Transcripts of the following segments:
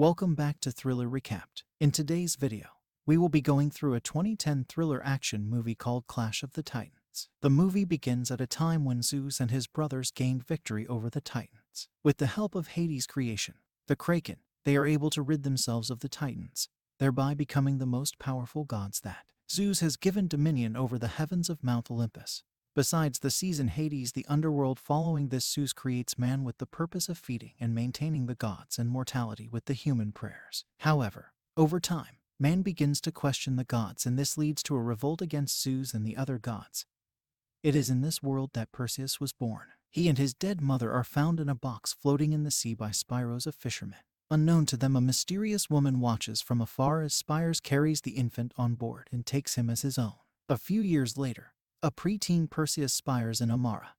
Welcome back to Thriller Recapped. In today's video, we will be going through a 2010 thriller action movie called Clash of the Titans. The movie begins at a time when Zeus and his brothers gained victory over the Titans. With the help of Hades' creation, the Kraken, they are able to rid themselves of the Titans, thereby becoming the most powerful gods that Zeus has given dominion over the heavens of Mount Olympus. Besides the seas in Hades, the underworld. Following this, Zeus creates man with the purpose of feeding and maintaining the gods and mortality with the human prayers. However, over time, man begins to question the gods, and this leads to a revolt against Zeus and the other gods. It is in this world that Perseus was born. He and his dead mother are found in a box floating in the sea by Spyros, a fisherman. Unknown to them, a mysterious woman watches from afar as Spyros carries the infant on board and takes him as his own. A few years later, a preteen Perseus spies in Amara.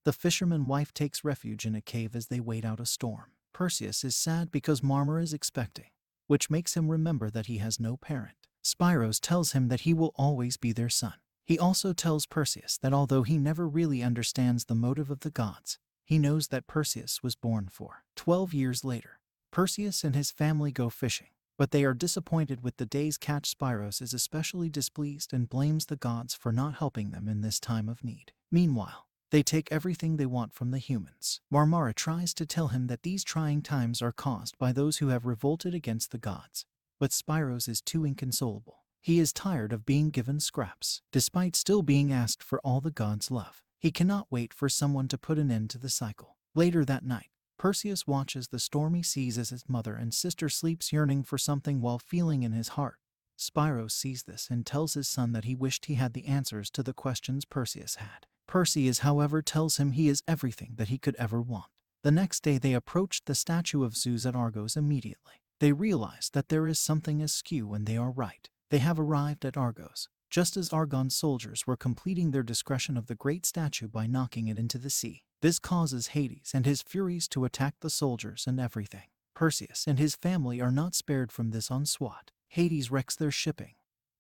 The fisherman wife takes refuge in a cave as they wait out a storm. Perseus is sad because Marmara is expecting, which makes him remember that he has no parent. Spyros tells him that he will always be their son. He also tells Perseus that although he never really understands the motive of the gods, he knows that Perseus was born for. 12 years later, Perseus and his family go fishing, but they are disappointed with the day's catch. Spyros is especially displeased and blames the gods for not helping them in this time of need. Meanwhile, they take everything they want from the humans. Marmara tries to tell him that these trying times are caused by those who have revolted against the gods, but Spyros is too inconsolable. He is tired of being given scraps. Despite still being asked for all the gods love, he cannot wait for someone to put an end to the cycle. Later that night, Perseus watches the stormy seas as his mother and sister sleeps, yearning for something while feeling in his heart. Spyros sees this and tells his son that he wished he had the answers to the questions Perseus had. Perseus, however, tells him he is everything that he could ever want. The next day, they approached the statue of Zeus at Argos. Immediately, they realize that there is something askew, and they are right. They have arrived at Argos, just as Argon's soldiers were completing their discretion of the great statue by knocking it into the sea. This causes Hades and his furies to attack the soldiers and everything. Perseus and his family are not spared from this onslaught. Hades wrecks their shipping.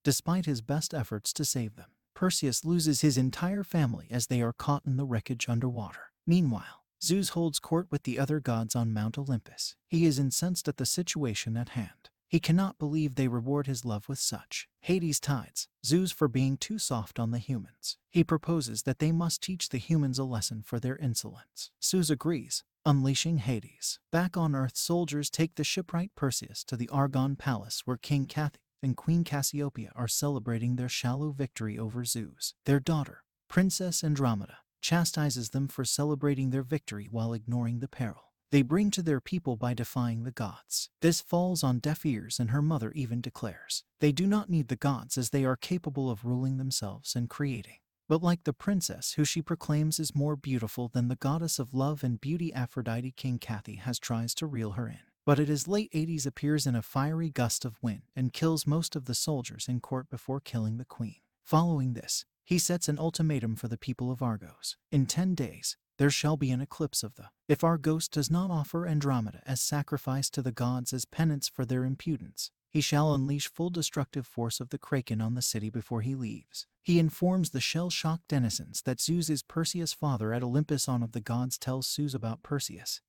Despite his best efforts to save them, Perseus loses his entire family as they are caught in the wreckage underwater. Meanwhile, Zeus holds court with the other gods on Mount Olympus. He is incensed at the situation at hand. He cannot believe they reward his love with such. Hades tides Zeus for being too soft on the humans. He proposes that they must teach the humans a lesson for their insolence. Zeus agrees, unleashing Hades. Back on Earth, soldiers take the shipwright Perseus to the Argon Palace, where King Cathy and Queen Cassiopeia are celebrating their shallow victory over Zeus. Their daughter, Princess Andromeda, chastises them for celebrating their victory while ignoring the peril they bring to their people by defying the gods. This falls on deaf ears, and her mother even declares they do not need the gods as they are capable of ruling themselves and creating. But like the princess who she proclaims is more beautiful than the goddess of love and beauty Aphrodite, King Cathy tries to reel her in. But it is late. Hades appears in a fiery gust of wind and kills most of the soldiers in court before killing the queen. Following this, he sets an ultimatum for the people of Argos. In 10 days, there shall be an eclipse of the. If Argos does not offer Andromeda as sacrifice to the gods as penance for their impudence, he shall unleash full destructive force of the Kraken on the city before he leaves. He informs the shell-shocked denizens that Zeus is Perseus' father at Olympus. On of the gods tells Zeus about Perseus,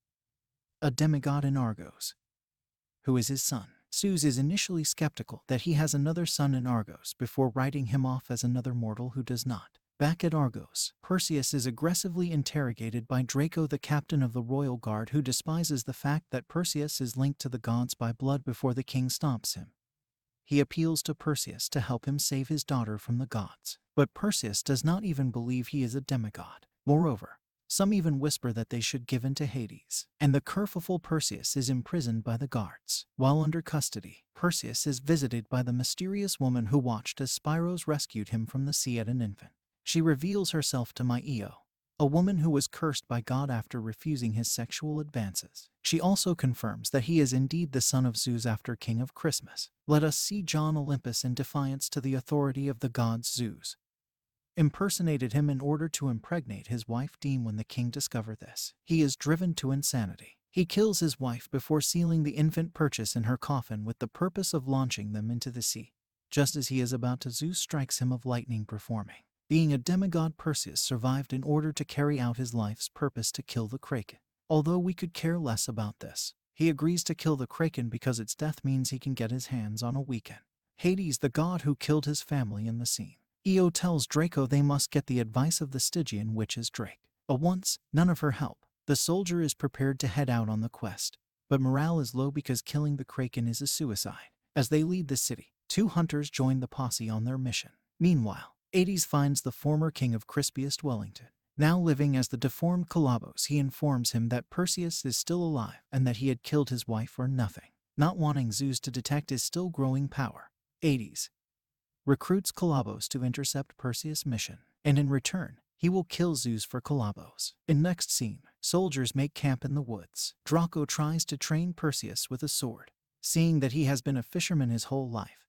a demigod in Argos, who is his son. Zeus is initially skeptical that he has another son in Argos before writing him off as another mortal who does not. Back at Argos, Perseus is aggressively interrogated by Draco, the captain of the royal guard, who despises the fact that Perseus is linked to the gods by blood before the king stops him. He appeals to Perseus to help him save his daughter from the gods, but Perseus does not even believe he is a demigod. Moreover, some even whisper that they should give in to Hades, and the kerfuffle. Perseus is imprisoned by the guards. While under custody, Perseus is visited by the mysterious woman who watched as Spyros rescued him from the sea as an infant. She reveals herself to Io, a woman who was cursed by God after refusing his sexual advances. She also confirms that he is indeed the son of Zeus after King of Christmas. Let us see John. Olympus, in defiance to the authority of the gods, Zeus impersonated him in order to impregnate his wife Deme. When the king discovers this, he is driven to insanity. He kills his wife before sealing the infant Perseus in her coffin with the purpose of launching them into the sea. Just as he is about to, Zeus strikes him of lightning, performing. Being a demigod, Perseus survived in order to carry out his life's purpose to kill the Kraken. Although we could care less about this, He agrees to kill the Kraken because its death means he can get his hands on a weekend. Hades, the god who killed his family in the scene. Io tells Draco they must get the advice of the Stygian witches Drake. Once, none of her help. The soldier is prepared to head out on the quest, but morale is low because killing the Kraken is a suicide. As they leave the city, 2 hunters join the posse on their mission. Meanwhile, Hades finds the former king of Crispiest Wellington. Now living as the deformed Colobos, he informs him that Perseus is still alive and that he had killed his wife for nothing. Not wanting Zeus to detect his still growing power, Hades recruits Colobos to intercept Perseus' mission, and in return, he will kill Zeus for Colobos. In next scene, soldiers make camp in the woods. Draco tries to train Perseus with a sword, seeing that he has been a fisherman his whole life.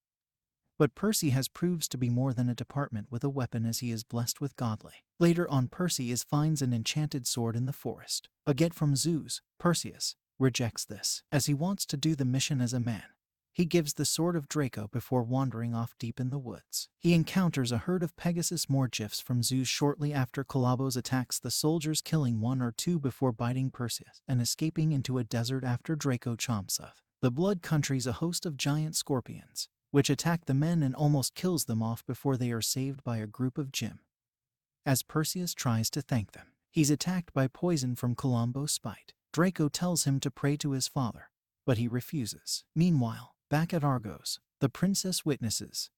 But Perseus proves to be more than a department with a weapon, as he is blessed with godly. Later on, Perseus finds an enchanted sword in the forest. A gift from Zeus. Perseus rejects this, as he wants to do the mission as a man. He gives the sword of Draco before wandering off deep in the woods. He encounters a herd of Pegasus more gifts from Zeus shortly after Colobos attacks the soldiers, killing 1 or 2 before biting Perseus and escaping into a desert after Draco chomps off the Blood Country's a host of giant scorpions, which attack the men and almost kills them off before they are saved by a group of Jim. As Perseus tries to thank them, he's attacked by poison from Colombo's spite. Draco tells him to pray to his father, but he refuses. Meanwhile, back at Argos, the princess witnesses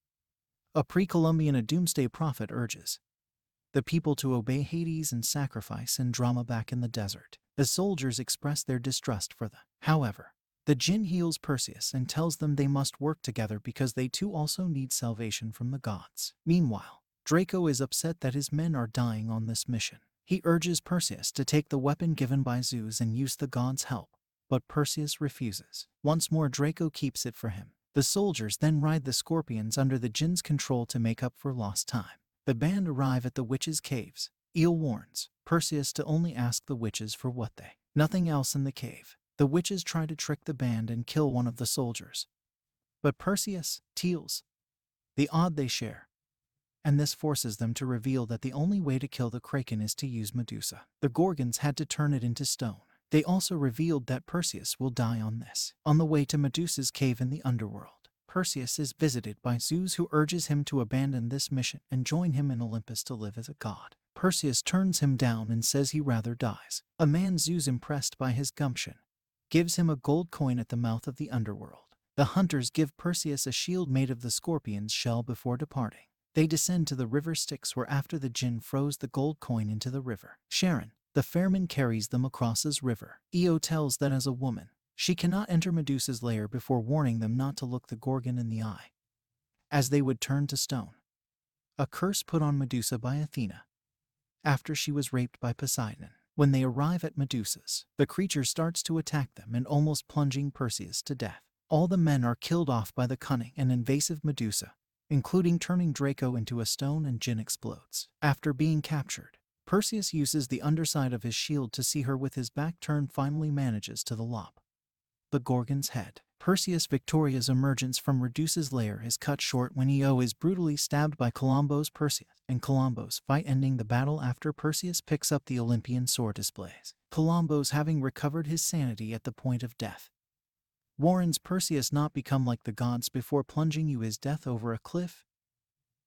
a pre-Columbian. A doomsday prophet urges the people to obey Hades and sacrifice and drama back in the desert. The soldiers express their distrust for them. However, the Jinn heals Perseus and tells them they must work together because they too also need salvation from the gods. Meanwhile, Draco is upset that his men are dying on this mission. He urges Perseus to take the weapon given by Zeus and use the gods' help, but Perseus refuses. Once more, Draco keeps it for him. The soldiers then ride the scorpions under the Jinn's control to make up for lost time. The band arrive at the witches' caves. Io warns Perseus to only ask the witches for what they nothing else in the cave. The witches try to trick the band and kill one of the soldiers, but Perseus tells the odd they share, and this forces them to reveal that the only way to kill the Kraken is to use Medusa. The Gorgons had to turn it into stone. They also revealed that Perseus will die on this. On the way to Medusa's cave in the underworld, Perseus is visited by Zeus, who urges him to abandon this mission and join him in Olympus to live as a god. Perseus turns him down and says he rather dies. A man Zeus, impressed by his gumption, gives him a gold coin at the mouth of the underworld. The hunters give Perseus a shield made of the scorpion's shell before departing. They descend to the river Styx, where after the Jinn froze the gold coin into the river, Sharon, the fairman, carries them across his river. Io tells that as a woman, she cannot enter Medusa's lair before warning them not to look the Gorgon in the eye, as they would turn to stone. A curse put on Medusa by Athena after she was raped by Poseidon. When they arrive at Medusa's, the creature starts to attack them and almost plunging Perseus to death. All the men are killed off by the cunning and invasive Medusa, including turning Draco into a stone, and Jinn explodes. After being captured, Perseus uses the underside of his shield to see her with his back turned, finally manages to lop the Gorgon's head. Perseus' victorious emergence from Medusa's lair is cut short when Io is brutally stabbed by Colombo's Perseus, and Colombo's fight ending the battle after Perseus picks up the Olympian sword displays. Colombo's, having recovered his sanity at the point of death, warns Perseus not become like the gods before plunging his death over a cliff.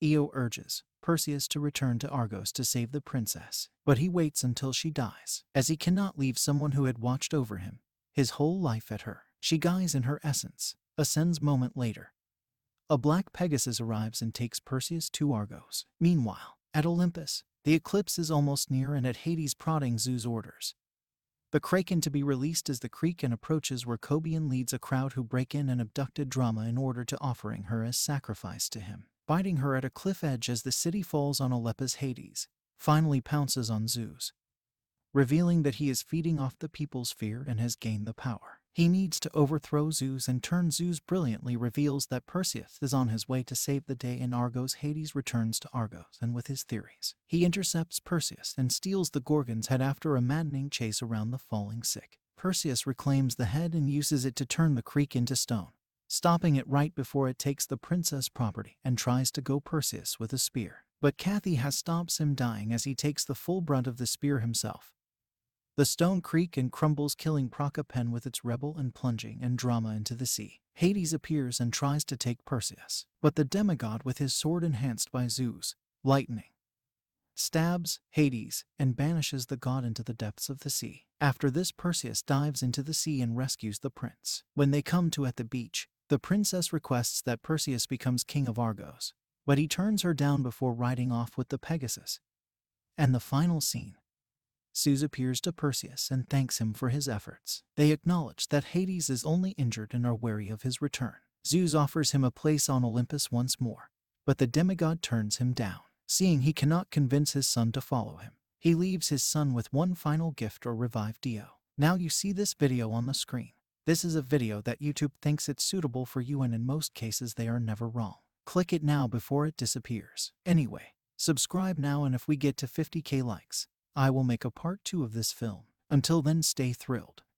Io urges Perseus to return to Argos to save the princess, but he waits until she dies, as he cannot leave someone who had watched over him his whole life at her. She dies in her essence. Ascends moment later. A black Pegasus arrives and takes Perseus to Argos. Meanwhile, at Olympus, the eclipse is almost near, and at Hades' prodding, Zeus orders the Kraken to be released as the Kraken approaches, where Cobian leads a crowd who break in and abducted Drama in order to offering her as sacrifice to him. Biting her at a cliff edge as the city falls on Olympus, Hades finally pounces on Zeus, revealing that he is feeding off the people's fear and has gained the power. He needs to overthrow Zeus and turn. Zeus brilliantly reveals that Perseus is on his way to save the day in Argos. Hades returns to Argos, and with his theories, he intercepts Perseus and steals the Gorgon's head after a maddening chase around the falling sick. Perseus reclaims the head and uses it to turn the creek into stone, stopping it right before it takes the princess property and tries to go Perseus with a spear. But Cathy has stops him, dying as he takes the full brunt of the spear himself. The stone creak and crumbles, killing Procopen with its rebel and plunging and drama into the sea. Hades appears and tries to take Perseus, but the demigod, with his sword enhanced by Zeus' lightning, stabs Hades and banishes the god into the depths of the sea. After this, Perseus dives into the sea and rescues the prince. When they come to at the beach, the princess requests that Perseus becomes king of Argos, but he turns her down before riding off with the Pegasus. And the final scene, Zeus appears to Perseus and thanks him for his efforts. They acknowledge that Hades is only injured and are wary of his return. Zeus offers him a place on Olympus once more, but the demigod turns him down. Seeing he cannot convince his son to follow him, he leaves his son with one final gift, or revive Dio. Now you see this video on the screen. This is a video that YouTube thinks it's suitable for you, and in most cases they are never wrong. Click it now before it disappears. Anyway, subscribe now, and if we get to 50k likes, I will make a part 2 of this film. Until then, stay thrilled.